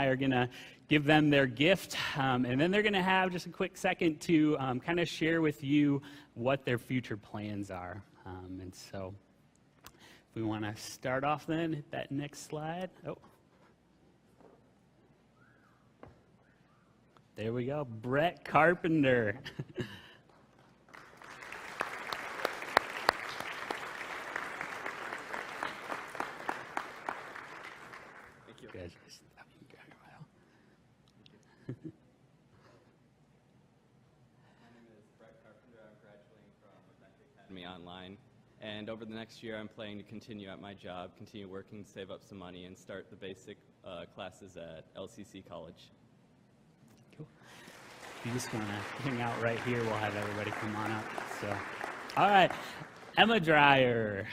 I are going to give them their gift, and then they're going to have just a quick second to kind of share with you what their future plans are. And so if we want to start off then, hit that next slide. Oh. There we go, Brett Carpenter. Thank you. Congratulations. My name is Brett Carpenter. I'm graduating from Event Academy Online. And over the next year, I'm planning to continue at my job, continue working, save up some money, and start the basic classes at LCC College. Cool. If you just want to hang out right here, we'll have everybody come on up. So, all right, Emma Dreyer.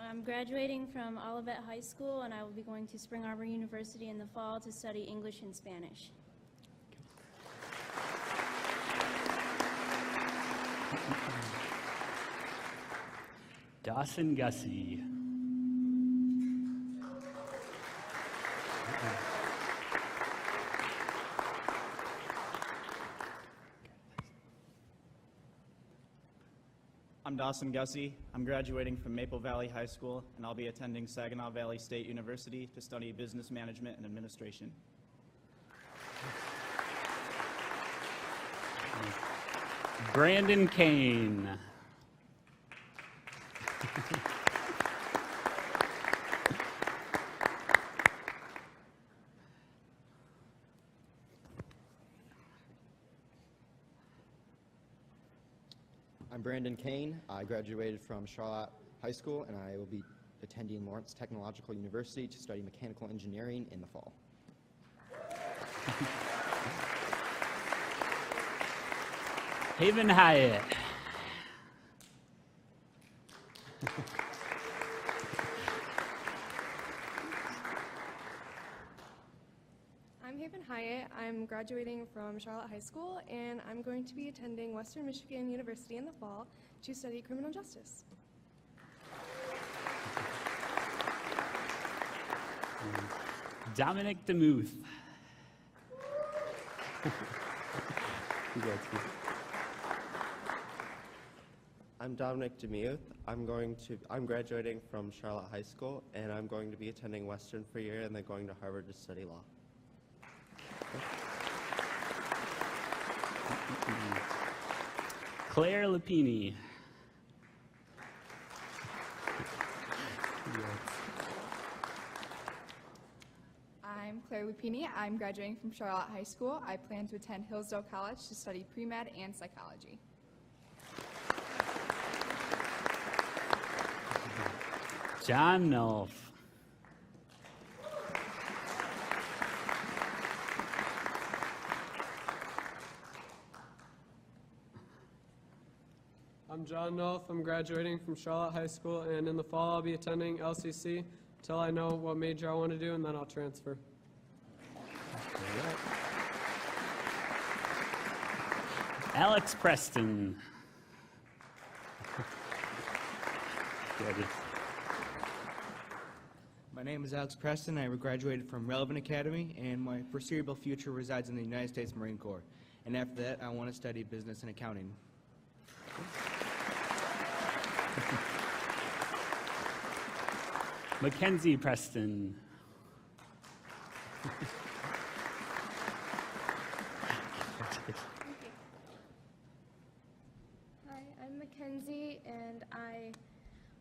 I'm graduating from Olivet High School, and I will be going to Spring Arbor University in the fall to study English and Spanish. Dawson Gussie. I'm Dawson Gussie. I'm graduating from Maple Valley High School, and I'll be attending Saginaw Valley State University to study business management and administration. Brandon Kane. I'm Brandon Kane. I graduated from Charlotte High School, and I will be attending Lawrence Technological University to study mechanical engineering in the fall. Haven Hyatt. I'm Haven Hyatt. I'm graduating from Charlotte High School, and I'm going to be attending Western Michigan University in the fall to study criminal justice. Dominic DeMuth. I'm Dominic DeMuth. I'm graduating from Charlotte High School, and I'm going to be attending Western for a year and then going to Harvard to study law. Claire Lapini. I'm Claire Lupini. I'm graduating from Charlotte High School. I plan to attend Hillsdale College to study pre-med and psychology. John Nulf. I'm John Nulf. I'm graduating from Charlotte High School, and in the fall I'll be attending LCC until I know what major I want to do, and then I'll transfer. Alex Preston. My name is Alex Preston. I graduated from Relevant Academy, and my foreseeable future resides in the United States Marine Corps. And after that, I want to study business and accounting. Mackenzie Preston. Hi, I'm Mackenzie, and I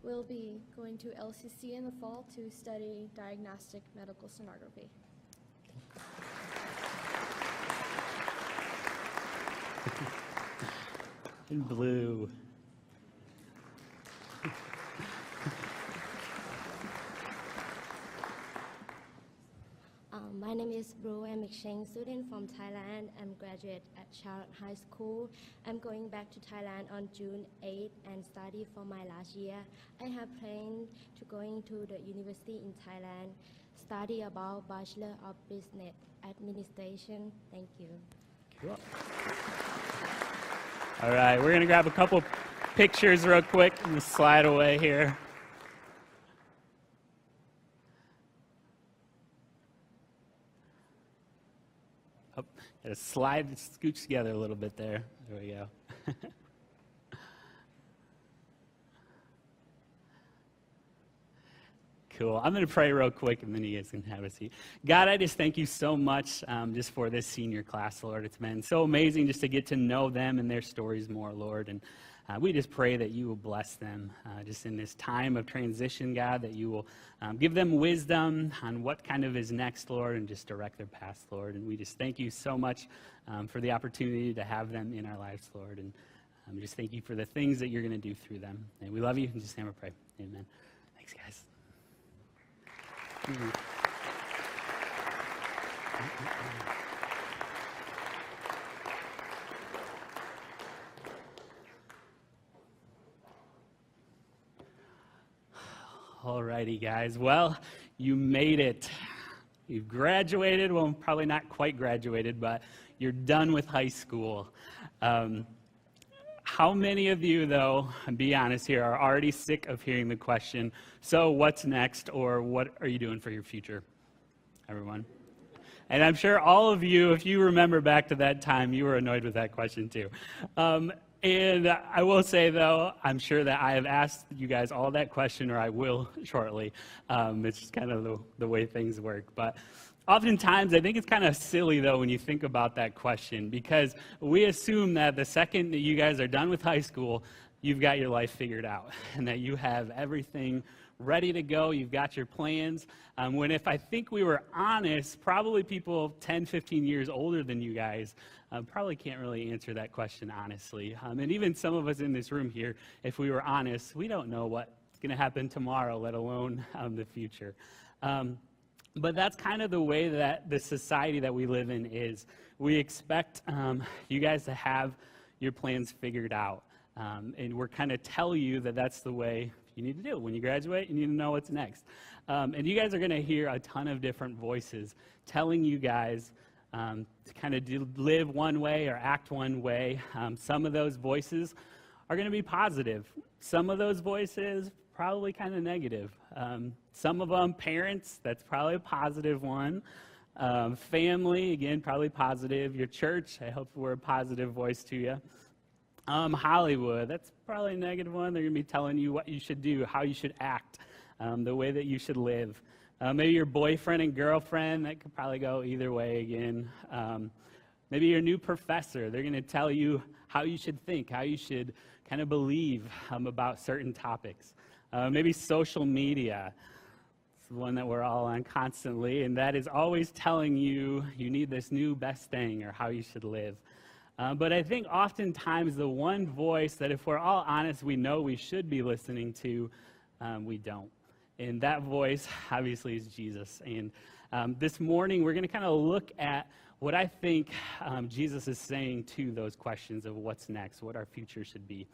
will be going to LCC in the fall to study diagnostic medical sonography. In blue. My name is Bru. I'm exchange student from Thailand. I'm graduate at Charlotte High School. I'm going back to Thailand on June 8th and study for my last year. I have planned to going to the university in Thailand, study about Bachelor of Business Administration. Thank you. Cool. All right, we're going to grab a couple pictures real quick and slide away here. Oh, gotta slide, scooch together a little bit there. There we go. Cool. I'm going to pray real quick, and then you guys can have a seat. God, I just thank you so much just for this senior class, Lord. It's been so amazing just to get to know them and their stories more, Lord. And we just pray that you will bless them just in this time of transition, God, that you will give them wisdom on what kind of is next, Lord, and just direct their path, Lord. And we just thank you so much for the opportunity to have them in our lives, Lord. And just thank you for the things that you're going to do through them. And we love you. In Jesus' name we pray. Amen. Thanks, guys. Alrighty, guys. Well, you made it. You've graduated. Well, probably not quite graduated, but you're done with high school. How many of you, though, and be honest here, are already sick of hearing the question, so what's next, or what are you doing for your future? Everyone? And I'm sure all of you, if you remember back to that time, you were annoyed with that question too. And I will say, though, I'm sure that I have asked you guys all that question, or I will shortly. It's just kind of the way things work. But oftentimes, I think it's kind of silly, though, when you think about that question, because we assume that the second that you guys are done with high school, you've got your life figured out, and that you have everything ready to go, you've got your plans. When if I think we were honest, probably people 10, 15 years older than you guys probably can't really answer that question honestly. And even some of us in this room here, if we were honest, we don't know what's going to happen tomorrow, let alone the future. But that's kind of the way that the society that we live in is. We expect you guys to have your plans figured out. And we're kind of tell you that that's the way you need to do it. When you graduate, you need to know what's next. And you guys are going to hear a ton of different voices telling you guys to kind of live one way or act one way. Some of those voices are going to be positive. Some of those voices probably kind of negative. Some of them, parents, that's probably a positive one. Family, again, probably positive. Your church, I hope we're a positive voice to you. Hollywood, that's probably a negative one. They're going to be telling you what you should do, how you should act, the way that you should live. Maybe your boyfriend and girlfriend, that could probably go either way again. Maybe your new professor, they're going to tell you how you should think, how you should kind of believe about certain topics. Maybe social media, it's the one that we're all on constantly, and that is always telling you you need this new best thing or how you should live. But I think oftentimes the one voice that if we're all honest we know we should be listening to, we don't. And that voice obviously is Jesus. And this morning we're going to kind of look at what I think Jesus is saying to those questions of what's next, what our future should be.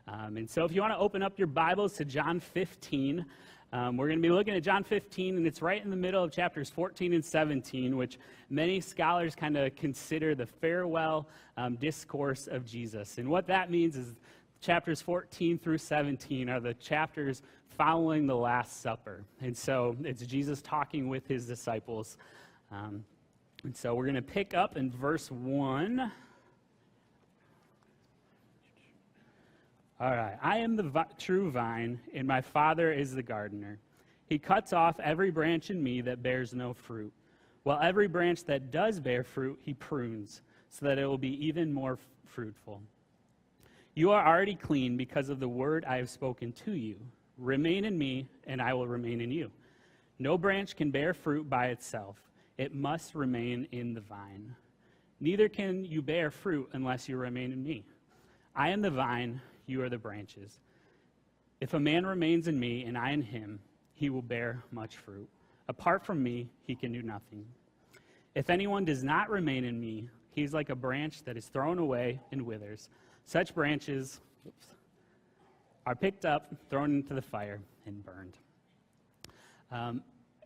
And so if you want to open up your Bibles to John 15, we're going to be looking at John 15, and it's right in the middle of chapters 14 and 17, which many scholars kind of consider the farewell discourse of Jesus. And what that means is chapters 14 through 17 are the chapters following the Last Supper. And so it's Jesus talking with his disciples. And so we're going to pick up in verse 1. All right. I am the true vine, and my Father is the gardener. He cuts off every branch in me that bears no fruit, while every branch that does bear fruit, he prunes, so that it will be even more fruitful. You are already clean because of the word I have spoken to you. Remain in me, and I will remain in you. No branch can bear fruit by itself. It must remain in the vine. Neither can you bear fruit unless you remain in me. I am the vine, you are the branches. If a man remains in me and I in him, he will bear much fruit. Apart from me, he can do nothing. If anyone does not remain in me, he is like a branch that is thrown away and withers. Such branches are picked up, thrown into the fire, and burned.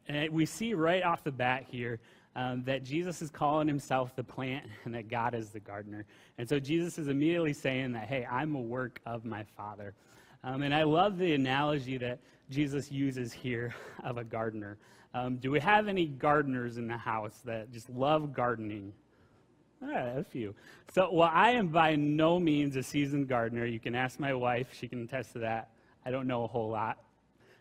And we see right off the bat here that Jesus is calling himself the plant and that God is the gardener. And so Jesus is immediately saying that, hey, I'm a work of my Father. And I love the analogy that Jesus uses here of a gardener. Do we have any gardeners in the house that just love gardening? A few. So, well, I am by no means a seasoned gardener. You can ask my wife. She can attest to that. I don't know a whole lot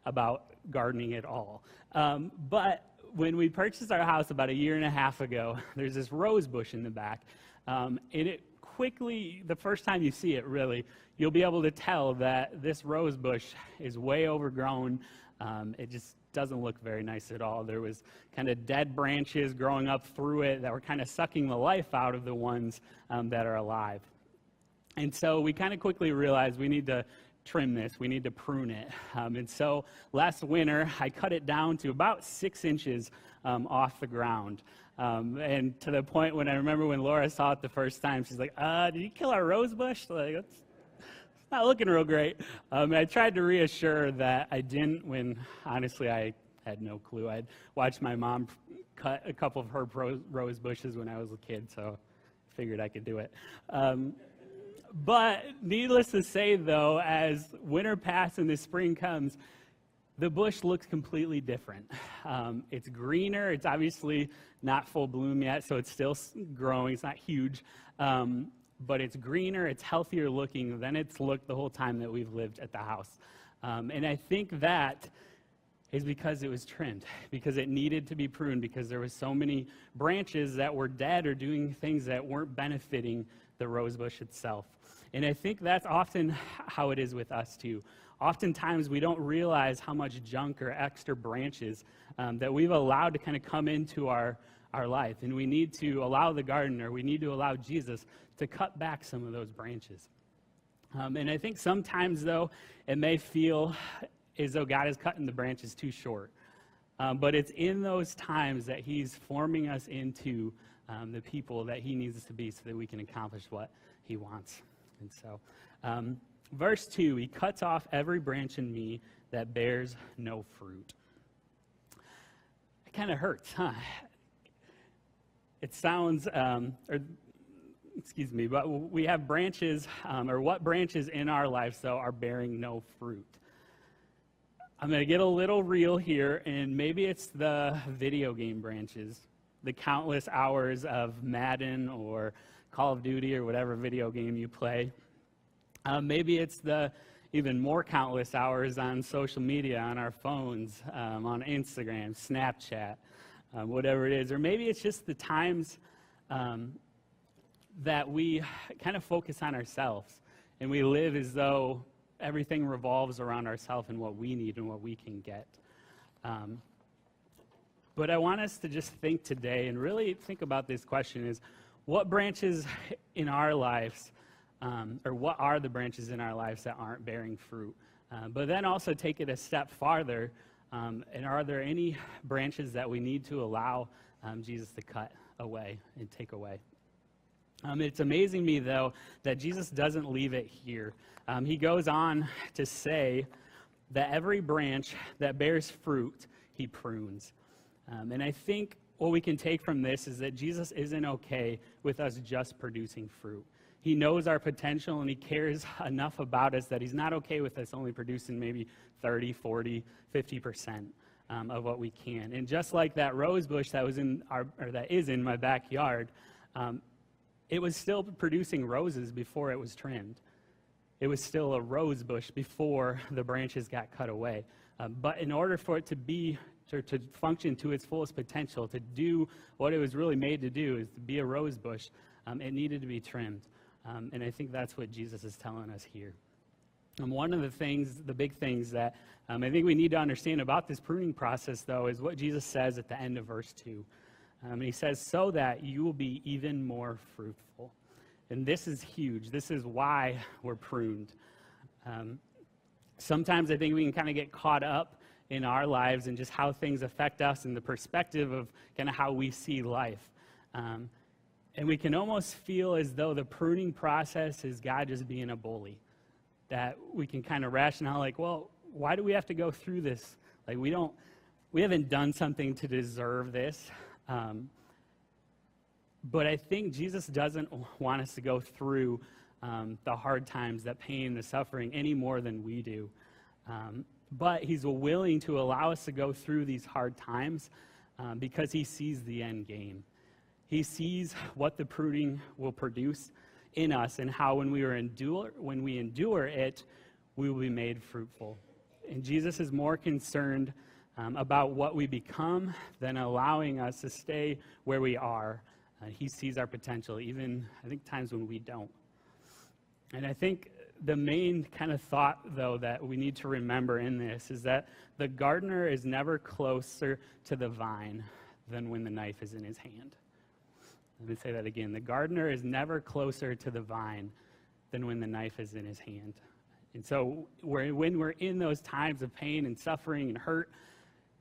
about gardening at all. But when we purchased our house about 1.5 years ago, there's this rose bush in the back. And it quickly, the first time you see it really, you'll be able to tell that this rose bush is way overgrown. It just doesn't look very nice at all. There was kind of dead branches growing up through it that were kind of sucking the life out of the ones that are alive. And so we kind of quickly realized we need to trim this, we need to prune it. And so last winter, I cut it down to about 6 inches off the ground. And to the point when I remember when Laura saw it the first time, she's like, did you kill our rose bush? Like, it's not looking real great. I tried to reassure that I didn't when, honestly, I had no clue. I'd watched my mom cut a couple of her rose bushes when I was a kid, so I figured I could do it. But needless to say, though, as winter passes and the spring comes, the bush looks completely different. It's greener. It's obviously not full bloom yet, so it's still growing. It's not huge. But it's greener, it's healthier looking than it's looked the whole time that we've lived at the house. And I think that is because it was trimmed, because it needed to be pruned, because there was so many branches that were dead or doing things that weren't benefiting the rose bush itself. And I think that's often how it is with us too. Oftentimes we don't realize how much junk or extra branches that we've allowed to kind of come into our life. And we need to allow the gardener, we need to allow Jesus to cut back some of those branches. And I think sometimes, though, it may feel as though God is cutting the branches too short. But it's in those times that he's forming us into the people that he needs us to be so that we can accomplish what he wants. And so, verse 2, he cuts off every branch in me that bears no fruit. It kind of hurts, huh? It sounds, but we have branches, or what branches in our lives, though, are bearing no fruit. I'm going to get a little real here, and maybe it's the video game branches, the countless hours of Madden or Call of Duty or whatever video game you play. Maybe it's the even more countless hours on social media, on our phones, on Instagram, Snapchat, whatever it is. Or maybe it's just the times that we kind of focus on ourselves and we live as though everything revolves around ourselves and what we need and what we can get. But I want us to just think today and really think about this question is, what branches in our lives, or what are the branches in our lives that aren't bearing fruit? But then also take it a step farther, and are there any branches that we need to allow Jesus to cut away and take away? It's amazing me, though, that Jesus doesn't leave it here. He goes on to say that every branch that bears fruit, he prunes. And I think what we can take from this is that Jesus isn't okay with us just producing fruit. He knows our potential and he cares enough about us that he's not okay with us only producing maybe 30, 40, 50% of what we can. And just like that rose bush that was that is in my backyard, it was still producing roses before it was trimmed. It was still a rose bush before the branches got cut away. But in order for it to function to its fullest potential, to do what it was really made to do, is to be a rose bush, it needed to be trimmed. And I think that's what Jesus is telling us here. And one of the big things that I think we need to understand about this pruning process, though, is what Jesus says at the end of verse 2. And he says, so that you will be even more fruitful. And this is huge. This is why we're pruned. Sometimes I think we can kind of get caught up in our lives and just how things affect us and the perspective of kind of how we see life. And we can almost feel as though the pruning process is God just being a bully. That we can kind of rationale like, well, why do we have to go through this? Like, we don't we haven't done something to deserve this. But I think Jesus doesn't want us to go through the hard times, that pain, the suffering, any more than we do. But he's willing to allow us to go through these hard times because he sees the end game. He sees what the pruning will produce in us and how when we endure it, we will be made fruitful. And Jesus is more concerned about what we become than allowing us to stay where we are. He sees our potential, even, I think, times when we don't. And I think the main kind of thought, though, that we need to remember in this is that the gardener is never closer to the vine than when the knife is in his hand. Let me say that again. The gardener is never closer to the vine than when the knife is in his hand. And so when we're in those times of pain and suffering and hurt,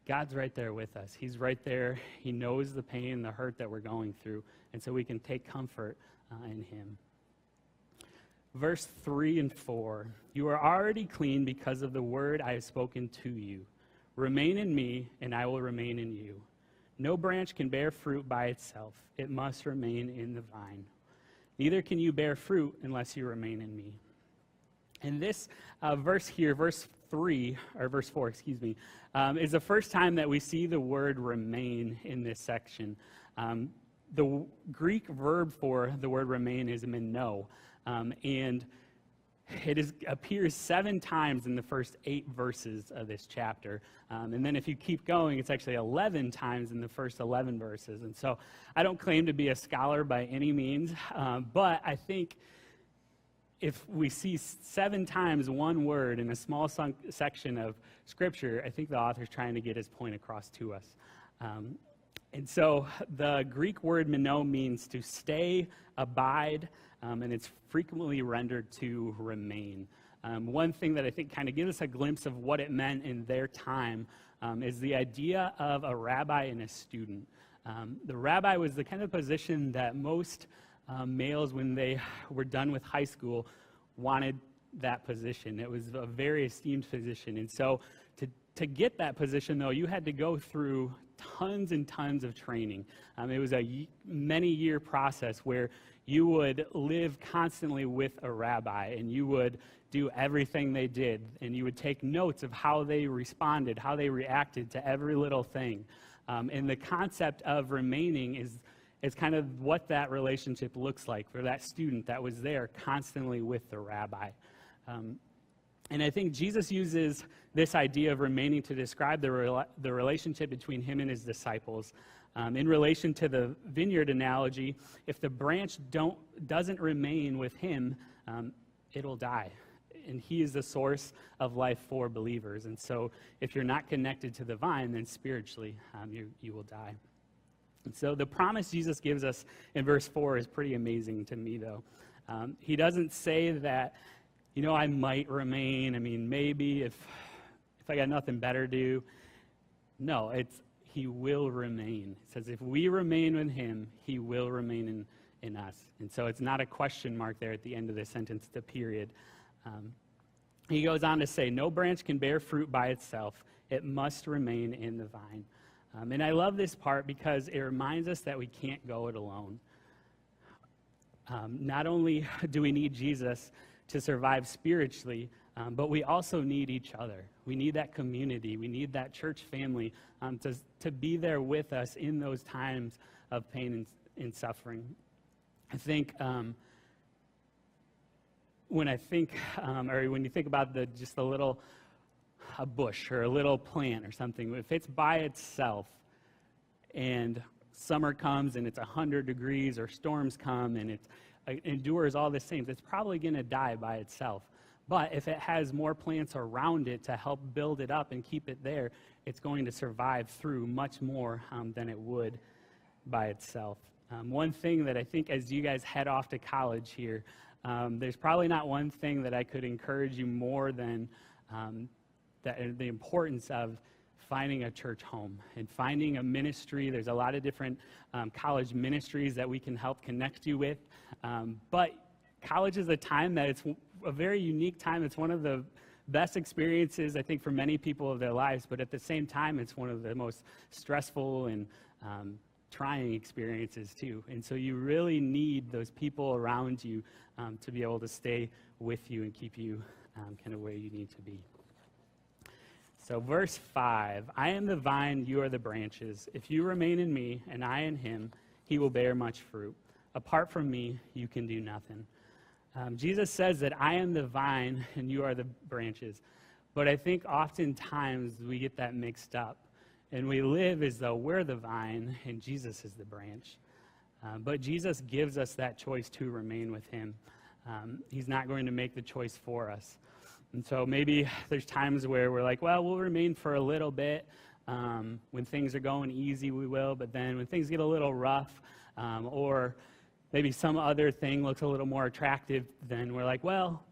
God's right there with us. He's right there. He knows the pain, the hurt that we're going through. And so we can take comfort in him. Verse 3 and 4, you are already clean because of the word I have spoken to you. Remain in me, and I will remain in you. No branch can bear fruit by itself. It must remain in the vine. Neither can you bear fruit unless you remain in me. And this verse here, verse 4, is the first time that we see the word remain in this section. The Greek verb for the word remain is meno, and it appears 7 times in the first 8 verses of this chapter. And then if you keep going, it's actually 11 times in the first 11 verses. And so I don't claim to be a scholar by any means, but I think if we see 7 times one word in a small section of Scripture, I think the author's trying to get his point across to us. And so the Greek word meno means to stay, abide, and it's frequently rendered to remain. One thing that I think kind of gives us a glimpse of what it meant in their time is the idea of a rabbi and a student. The rabbi was the kind of position that most males, when they were done with high school, wanted that position. It was a very esteemed position. And so to get that position, though, you had to go through tons and tons of training. It was a many-year process where you would live constantly with a rabbi, and you would do everything they did, and you would take notes of how they responded, how they reacted to every little thing. And the concept of remaining is kind of what that relationship looks like for that student that was there constantly with the rabbi. And I think Jesus uses this idea of remaining to describe the relationship between him and his disciples. In relation to the vineyard analogy, if the branch doesn't remain with him, it'll die. And he is the source of life for believers. And so if you're not connected to the vine, then spiritually you will die. And so the promise Jesus gives us in verse 4 is pretty amazing to me, though. He doesn't say that, I might remain. Maybe if I got nothing better to do. No, he will remain. It says if we remain with him, he will remain in us. And so it's not a question mark there at the end of the sentence, it's a period. He goes on to say, no branch can bear fruit by itself. It must remain in the vine. And I love this part because it reminds us that we can't go it alone. Not only do we need Jesus to survive spiritually, but we also need each other. We need that community. We need that church family to be there with us in those times of pain and suffering. I think when you think about a bush or a little plant or something, if it's by itself and summer comes and it's 100 degrees or storms come and it endures all the same, it's probably going to die by itself. But if it has more plants around it to help build it up and keep it there, it's going to survive through much more than it would by itself. One thing that I think as you guys head off to college here, there's probably not one thing that I could encourage you more than the importance of finding a church home and finding a ministry. There's a lot of different college ministries that we can help connect you with. But college is a time that it's a very unique time. It's one of the best experiences, I think, for many people of their lives, but at the same time, it's one of the most stressful and trying experiences too. And so you really need those people around you to be able to stay with you and keep you kind of where you need to be. So verse 5, I am the vine, you are the branches. If you remain in me and I in him, he will bear much fruit. Apart from me, you can do nothing. Jesus says that I am the vine and you are the branches. But I think oftentimes we get that mixed up. And we live as though we're the vine and Jesus is the branch. But Jesus gives us that choice to remain with him. He's not going to make the choice for us. And so maybe there's times where we're like, well, we'll remain for a little bit. When things are going easy, we will. But then when things get a little rough, or maybe some other thing looks a little more attractive, then we're like, well,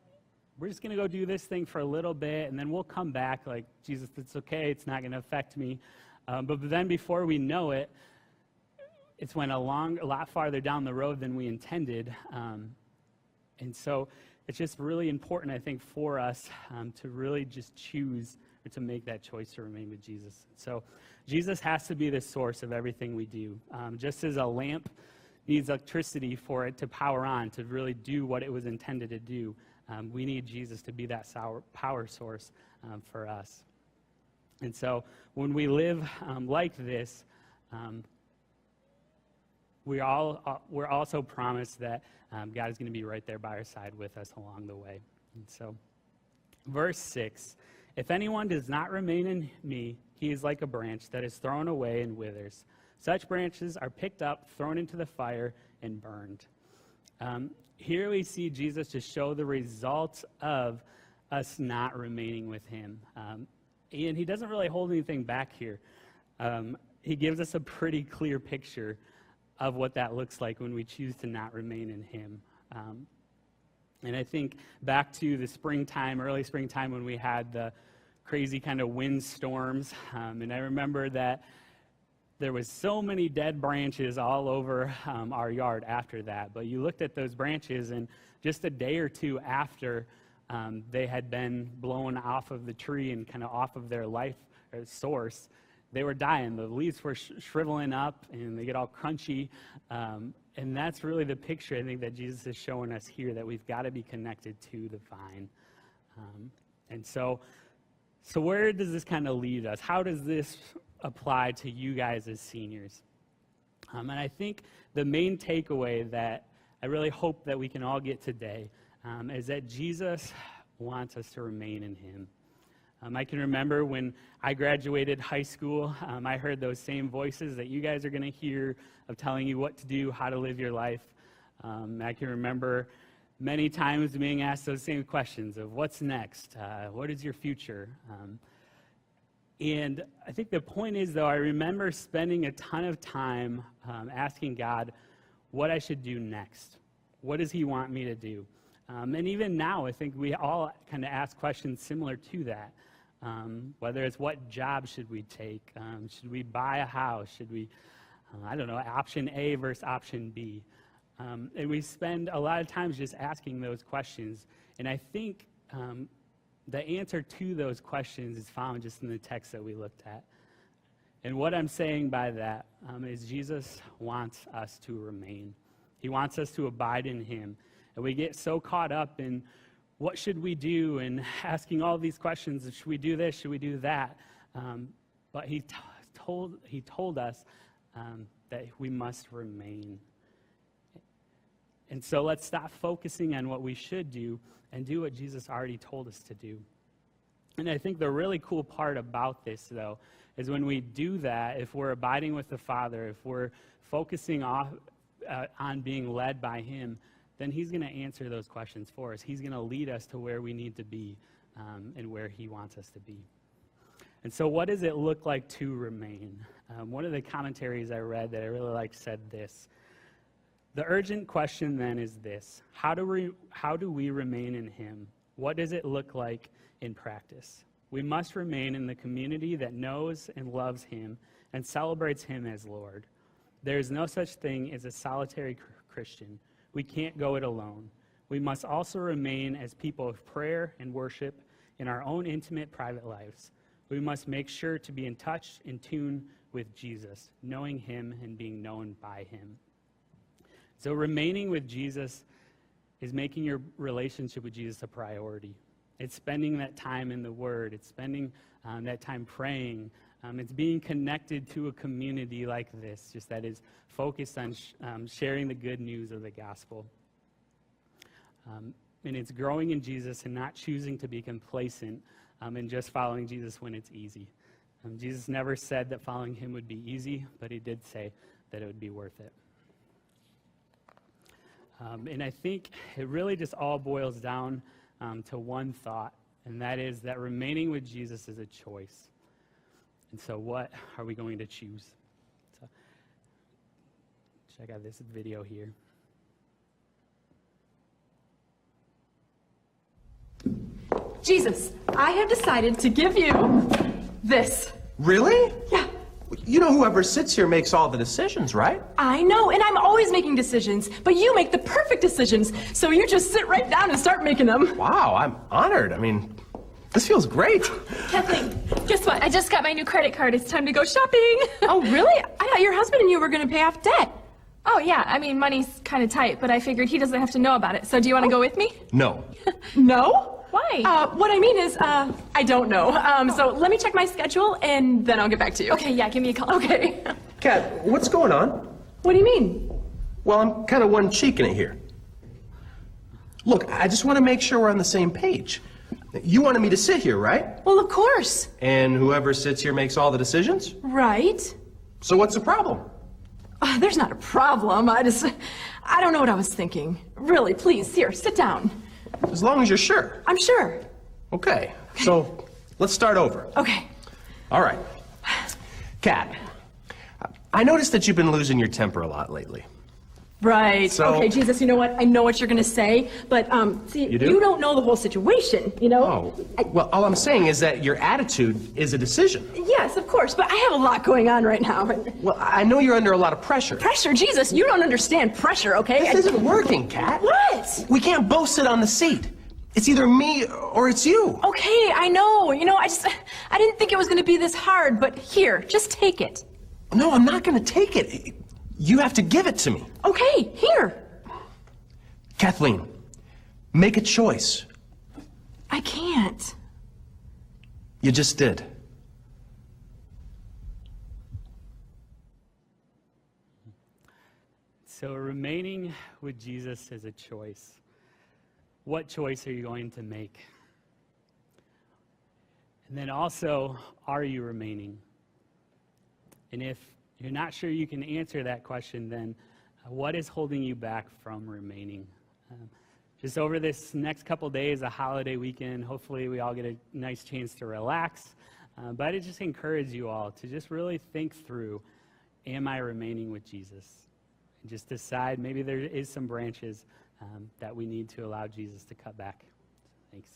we're just going to go do this thing for a little bit, and then we'll come back like, Jesus, it's okay. It's not going to affect me. But then before we know it, it's went a lot farther down the road than we intended. And so it's just really important, I think, for us to really just choose or to make that choice to remain with Jesus. So Jesus has to be the source of everything we do. Just as a lamp needs electricity for it to power on, to really do what it was intended to do, we need Jesus to be that power source for us. And so when we live like this, we're also promised that God is going to be right there by our side with us along the way. And so, verse 6, if anyone does not remain in me, he is like a branch that is thrown away and withers. Such branches are picked up, thrown into the fire, and burned. Here we see Jesus just show the results of us not remaining with him. And he doesn't really hold anything back here. He gives us a pretty clear picture of what that looks like when we choose to not remain in him. And I think back to the springtime, early springtime, when we had the crazy kind of windstorms. And I remember that there was so many dead branches all over our yard after that. But you looked at those branches, and just a day or two after they had been blown off of the tree and kind of off of their life source, they were dying. The leaves were shriveling up, and they get all crunchy. And that's really the picture, I think, that Jesus is showing us here, that we've got to be connected to the vine. And so where does this kind of lead us? How does this apply to you guys as seniors? And I think the main takeaway that I really hope that we can all get today is that Jesus wants us to remain in him. I can remember when I graduated high school, I heard those same voices that you guys are going to hear of telling you what to do, how to live your life. I can remember many times being asked those same questions of what's next, what is your future? And I think the point is, though, I remember spending a ton of time asking God what I should do next. What does he want me to do? And even now, I think we all kind of ask questions similar to that. Whether it's what job should we take? Should we buy a house? Should we, I don't know, option A versus option B? And we spend a lot of times just asking those questions. And I think the answer to those questions is found just in the text that we looked at. And what I'm saying by that is Jesus wants us to remain. He wants us to abide in him. And we get so caught up in what should we do and asking all these questions. Should we do this? Should we do that? But he told us that we must remain. And so let's stop focusing on what we should do and do what Jesus already told us to do. And I think the really cool part about this, though, is when we do that, if we're abiding with the Father, if we're focusing on being led by him, then he's going to answer those questions for us. He's going to lead us to where we need to be and where he wants us to be. And so what does it look like to remain? One of the commentaries I read that I really liked said this: the urgent question then is this: how do we remain in him? What does it look like in practice? We must remain in the community that knows and loves him and celebrates him as Lord. There is no such thing as a solitary Christian. We can't go it alone. We must also remain as people of prayer and worship in our own intimate, private lives. We must make sure to be in touch, in tune with Jesus, knowing him and being known by him. So remaining with Jesus is making your relationship with Jesus a priority. It's spending that time in the Word. It's spending that time praying. It's being connected to a community like this, just that is focused on sharing the good news of the gospel. And it's growing in Jesus and not choosing to be complacent and just following Jesus when it's easy. Jesus never said that following him would be easy, but he did say that it would be worth it. And I think it really just all boils down to one thought, and that is that remaining with Jesus is a choice. And so what are we going to choose? So check out this video here. Jesus, I have decided to give you this. Really? Yeah. You know whoever sits here makes all the decisions, right? I know, and I'm always making decisions, but you make the perfect decisions, so you just sit right down and start making them. Wow, I'm honored. I mean, this feels great. Kathleen, guess what? I just got my new credit card. It's time to go shopping. Oh, really? I thought your husband and you were going to pay off debt. Oh, yeah. I mean, money's kind of tight, but I figured he doesn't have to know about it. So do you want to go with me? No. No? Why? What I mean is, I don't know. So let me check my schedule, and then I'll get back to you. Okay, yeah, give me a call. Okay. Kat, what's going on? What do you mean? Well, I'm kind of one-cheeking it here. Look, I just want to make sure we're on the same page. You wanted me to sit here, right? Well, of course. And whoever sits here makes all the decisions? Right. So what's the problem? There's not a problem. I don't know what I was thinking. Really, please, here, sit down. As long as you're sure. I'm sure. Okay, so let's start over. Okay. All right. Kat, I noticed that you've been losing your temper a lot lately. Right. So- Okay, Jesus, you know what? I know what you're going to say, but, see, You do? you don't know the whole situation, you know? Oh, well, all I'm saying is that your attitude is a decision. Yes, of course, but I have a lot going on right now. Well, I know you're under a lot of pressure. Pressure? Jesus, you don't understand pressure, okay? This isn't working, Kat. What? We can't both sit on the seat. It's either me or it's you. Okay, I know. You know, I didn't think it was going to be this hard, but here, just take it. No, I'm not going to take it. You have to give it to me. Okay, here. Kathleen, make a choice. I can't. You just did. So remaining with Jesus is a choice. What choice are you going to make? And then also, are you remaining? And if you're not sure you can answer that question, then what is holding you back from remaining? Just over this next couple days, a holiday weekend, hopefully we all get a nice chance to relax. But I just encourage you all to just really think through, am I remaining with Jesus? And just decide, maybe there is some branches that we need to allow Jesus to cut back. Thanks.